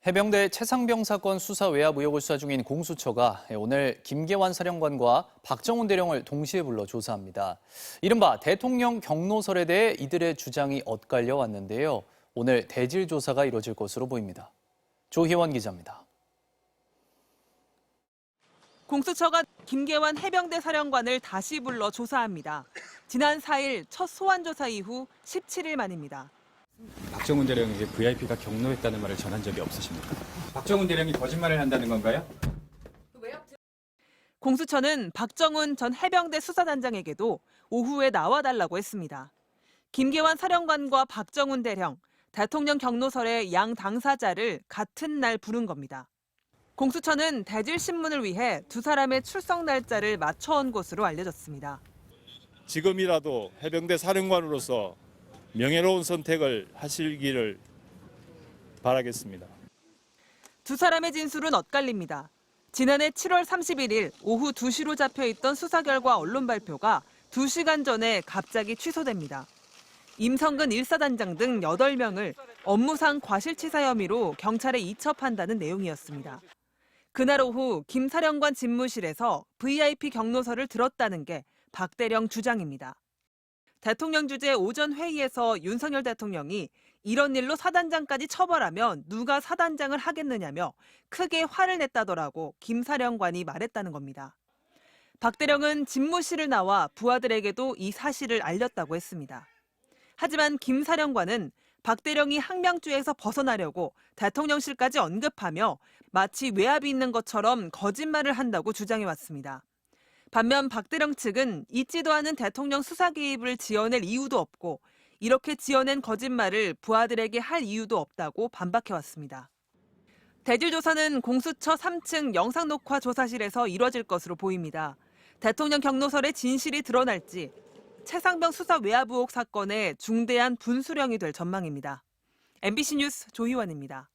해병대 최상병 사건 수사 외압 의혹을 수사 중인 공수처가 오늘 김계환 사령관과 박정훈 대령을 동시에 불러 조사합니다. 이른바 대통령 경로설에 대해 이들의 주장이 엇갈려 왔는데요. 오늘 대질 조사가 이뤄질 것으로 보입니다. 조희원 기자입니다. 공수처가 김계환 해병대 사령관을 다시 불러 조사합니다. 지난 4일 첫 소환 조사 이후 17일 만입니다. 박정훈 대령에게 VIP가 경로했다는 말을 전한 적이 없으십니까? 박정훈 대령이 거짓말을 한다는 건가요? 공수처는 박정훈 전 해병대 수사단장에게도 오후에 나와달라고 했습니다. 김계환 사령관과 박정훈 대령, 대통령 경로설의 양 당사자를 같은 날 부른 겁니다. 공수처는 대질 신문을 위해 두 사람의 출석 날짜를 맞춰온 것으로 알려졌습니다. 지금이라도 해병대 사령관으로서 명예로운 선택을 하시기를 바라겠습니다. 두 사람의 진술은 엇갈립니다. 지난해 7월 31일 오후 2시로 잡혀있던 수사 결과 언론 발표가 2시간 전에 갑자기 취소됩니다. 임성근 1사단장 등 8명을 업무상 과실치사 혐의로 경찰에 이첩한다는 내용이었습니다. 그날 오후 김 사령관 집무실에서 VIP 경로서를 들었다는 게 박 대령 주장입니다. 대통령 주재 오전 회의에서 윤석열 대통령이 이런 일로 사단장까지 처벌하면 누가 사단장을 하겠느냐며 크게 화를 냈다더라고 김 사령관이 말했다는 겁니다. 박 대령은 집무실을 나와 부하들에게도 이 사실을 알렸다고 했습니다. 하지만 김 사령관은 박 대령이 항명주에서 벗어나려고 대통령실까지 언급하며 마치 외압이 있는 것처럼 거짓말을 한다고 주장해왔습니다. 반면 박 대령 측은 있지도 않은 대통령 수사 개입을 지어낼 이유도 없고 이렇게 지어낸 거짓말을 부하들에게 할 이유도 없다고 반박해왔습니다. 대질 조사는 공수처 3층 영상녹화 조사실에서 이뤄질 것으로 보입니다. 대통령 경로설의 진실이 드러날지 최상병 수사 외압 의혹 사건의 중대한 분수령이 될 전망입니다. MBC 뉴스 조희원입니다.